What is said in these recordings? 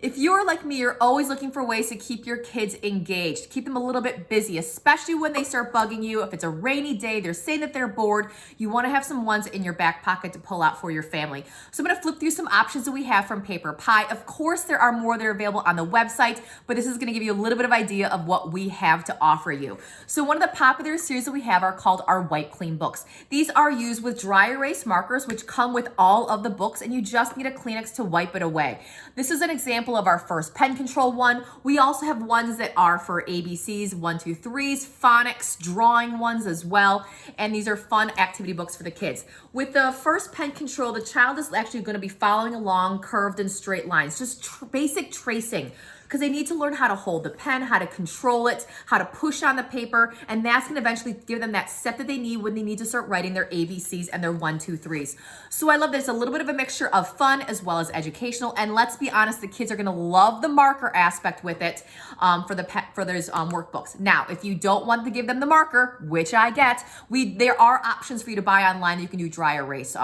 If you're like me, you're always looking for ways to keep your kids engaged, keep them a little bit busy, especially when they start bugging you. If it's a rainy day, they're saying that they're bored, you want to have some ones in your back pocket to pull out for your family. So I'm going to flip through some options that we have from PaperPie. Of course, there are more that are available on the website, but this is going to give you a little bit of idea of what we have to offer you. So one of the popular series that we have are called our Wipe Clean books. These are used with dry erase markers, which come with all of the books, and you just need a Kleenex to wipe it away. This is an example of our first pen control one. We also have ones that are for ABCs, 1, 2, 3s, phonics, drawing ones as well. And these are fun activity books for the kids. With the first pen control, the child is actually going to be following along curved and straight lines, just basic tracing, because they need to learn how to hold the pen, how to control it, how to push on the paper, and that's going to eventually give them that step that they need when they need to start writing their ABCs and their 1, 2, 3s. So I love that it's a little bit of a mixture of fun as well as educational, and let's be honest, the kids are going to love the marker aspect with it for those workbooks. Now, if you don't want to give them the marker, which I get, there are options for you to buy online. You can do dry erase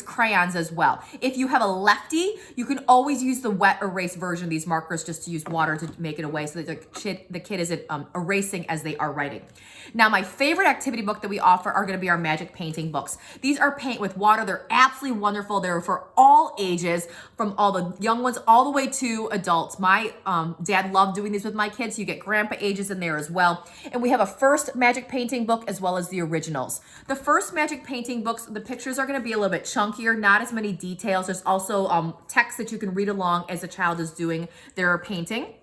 crayons as well. If you have a lefty, you can always use the wet erase version of these markers, just to use water to make it away so that the kid isn't erasing as they are writing. Now, my favorite activity book that we offer are going to be our magic painting books. These are paint with water. They're absolutely wonderful. They're for all ages, from all the young ones all the way to adults. My dad loved doing these with my kids. So you get grandpa ages in there as well. And we have a first magic painting book as well as the originals. The first magic painting books, the pictures are going to be a little bit chunkier, not as many details. There's also text that you can read along as the child is doing their painting.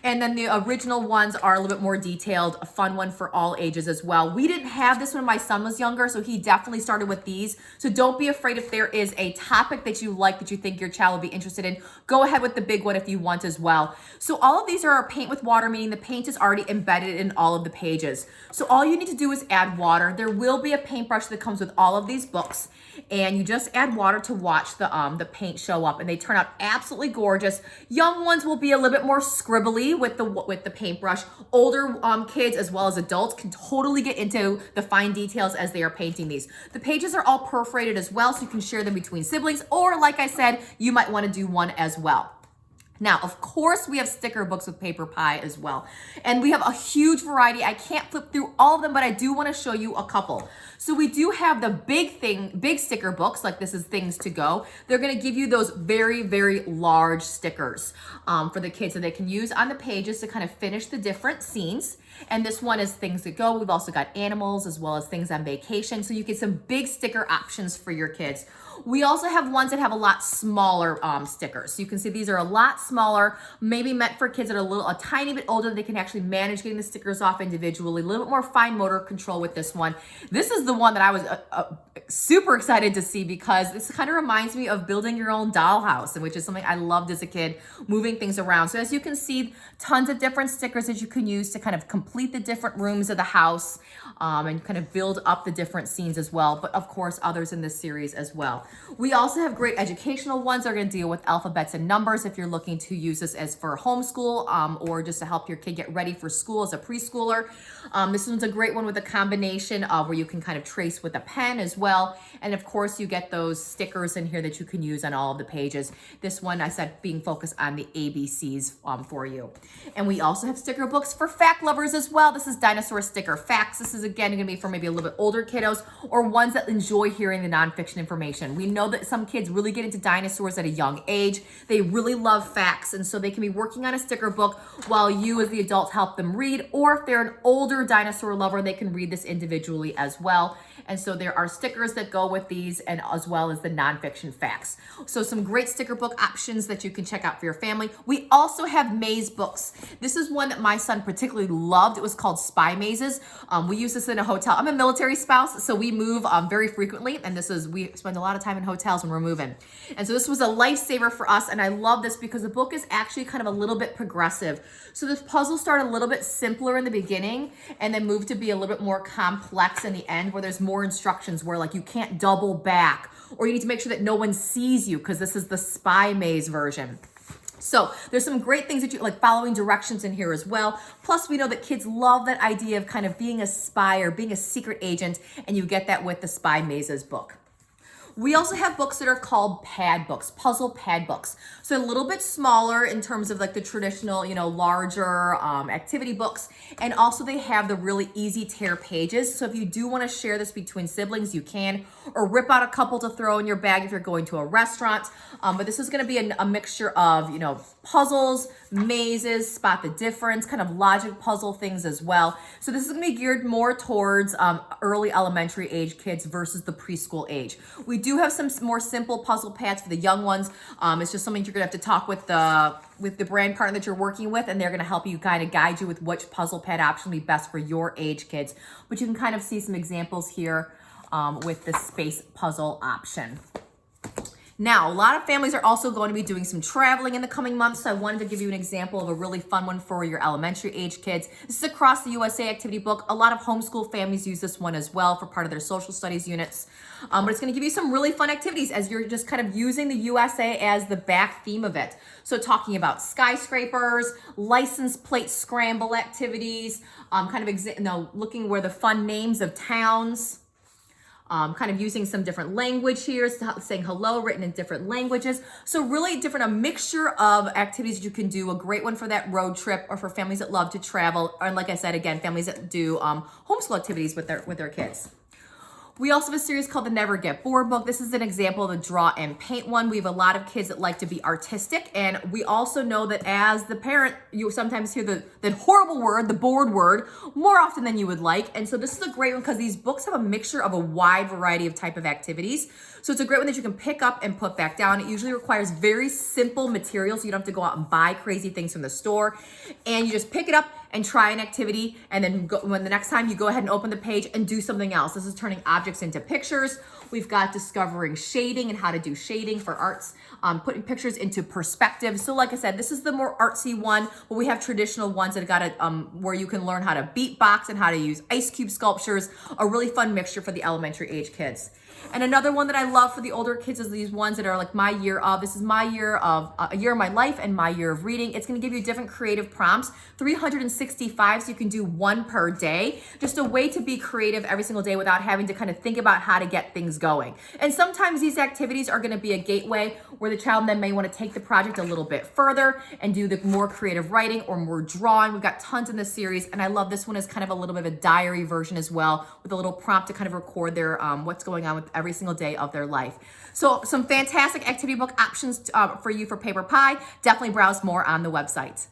And then the original ones are a little bit more detailed, a fun one for all ages as well. We didn't have this when my son was younger, so he definitely started with these. So don't be afraid if there is a topic that you like, that you think your child will be interested in. Go ahead with the big one if you want as well. So all of these are paint with water, meaning the paint is already embedded in all of the pages. So all you need to do is add water. There will be a paintbrush that comes with all of these books, and you just add water to watch the paint show up, and they turn out absolutely gorgeous. Young ones will be a little bit more scribbly with the paintbrush. Older kids as well as adults can totally get into the fine details as they are painting these. The pages are all perforated as well, so you can share them between siblings, or like I said, you might want to do one as well. Now, of course, we have sticker books with PaperPie as well. And we have a huge variety. I can't flip through all of them, but I do want to show you a couple. So we do have the big sticker books, like this is Things to Go. They're going to give you those very, very large stickers for the kids that they can use on the pages to kind of finish the different scenes. And this one is Things to Go. We've also got animals as well as things on vacation. So you get some big sticker options for your kids. We also have ones that have a lot smaller stickers. So you can see these are a lot smaller, maybe meant for kids that are a tiny bit older. They can actually manage getting the stickers off individually. A little bit more fine motor control with this one. This is the one that I was super excited to see, because this kind of reminds me of building your own dollhouse, which is something I loved as a kid, moving things around. So as you can see, tons of different stickers that you can use to kind of complete the different rooms of the house and kind of build up the different scenes as well. But of course, others in this series as well. We also have great educational ones that are going to deal with alphabets and numbers if you're looking to use this as for homeschool or just to help your kid get ready for school as a preschooler. This one's a great one with a combination of where you can kind of trace with a pen as well. And of course, you get those stickers in here that you can use on all of the pages. This one, I said, being focused on the ABCs for you. And we also have sticker books for fact lovers as well. This is Dinosaur Sticker Facts. This is, again, going to be for maybe a little bit older kiddos or ones that enjoy hearing the nonfiction information. We know that some kids really get into dinosaurs at a young age. They really love facts, and so they can be working on a sticker book while you as the adult help them read, or if they're an older dinosaur lover, they can read this individually as well. And so there are stickers that go with these, and as well as the nonfiction facts. So some great sticker book options that you can check out for your family. We also have maze books. This is one that my son particularly loved. It was called Spy Mazes. We use this in a hotel. I'm a military spouse, so we move very frequently, and we spend a lot of time in hotels when we're moving. And so this was a lifesaver for us, and I love this because the book is actually kind of a little bit progressive. So this puzzle started a little bit simpler in the beginning and then moved to be a little bit more complex in the end, where there's more instructions where like you can't double back, or you need to make sure that no one sees you, because this is the Spy Maze version. So there's some great things that you like, following directions in here as well. Plus, we know that kids love that idea of kind of being a spy or being a secret agent, and you get that with the Spy Mazes book. We also have books that are called pad books, puzzle pad books. So a little bit smaller in terms of like the traditional, larger activity books. And also they have the really easy tear pages. So if you do want to share this between siblings, you can, or rip out a couple to throw in your bag if you're going to a restaurant. But this is going to be a mixture of, puzzles, mazes, spot the difference, kind of logic puzzle things as well. So this is going to be geared more towards early elementary age kids versus the preschool age. We do have some more simple puzzle pads for the young ones. It's just something you're going to have to talk with the brand partner that you're working with, and they're going to help you kind of guide you with which puzzle pad option will be best for your age kids. But you can kind of see some examples here with the space puzzle option. Now, a lot of families are also going to be doing some traveling in the coming months, so I wanted to give you an example of a really fun one for your elementary age kids. This is across the USA activity book. A lot of homeschool families use this one as well for part of their social studies units. But it's going to give you some really fun activities as you're just kind of using the USA as the back theme of it. So talking about skyscrapers, license plate scramble activities, looking where the fun names of towns. Kind of using some different language here, saying hello written in different languages. So really a mixture of activities that you can do. A great one for that road trip or for families that love to travel. And like I said, again, families that do homeschool activities with their kids. We also have a series called the Never Get Bored book. This is an example of the draw and paint one. We have a lot of kids that like to be artistic, and we also know that as the parent, you sometimes hear the horrible word, the bored word, more often than you would like. And so this is a great one because these books have a mixture of a wide variety of type of activities. So it's a great one that you can pick up and put back down. It usually requires very simple materials. You don't have to go out and buy crazy things from the store. And you just pick it up and try an activity, and then when the next time you go ahead and open the page and do something else. This is turning objects into pictures. We've got discovering shading and how to do shading for arts, putting pictures into perspective. So like I said, this is the more artsy one, but we have traditional ones that got where you can learn how to beatbox and how to use ice cube sculptures, a really fun mixture for the elementary age kids. And another one that I love for the older kids is these ones that are like my year of. This is my year of a year of my life and my year of reading. It's going to give you different creative prompts, 365, so you can do one per day. Just a way to be creative every single day without having to kind of think about how to get things going. And sometimes these activities are going to be a gateway where the child then may want to take the project a little bit further and do the more creative writing or more drawing. We've got tons in this series, and I love this one as kind of a little bit of a diary version as well, with a little prompt to kind of record their what's going on with every single day of their life. So some fantastic activity book options for you for PaperPie. Definitely browse more on the website.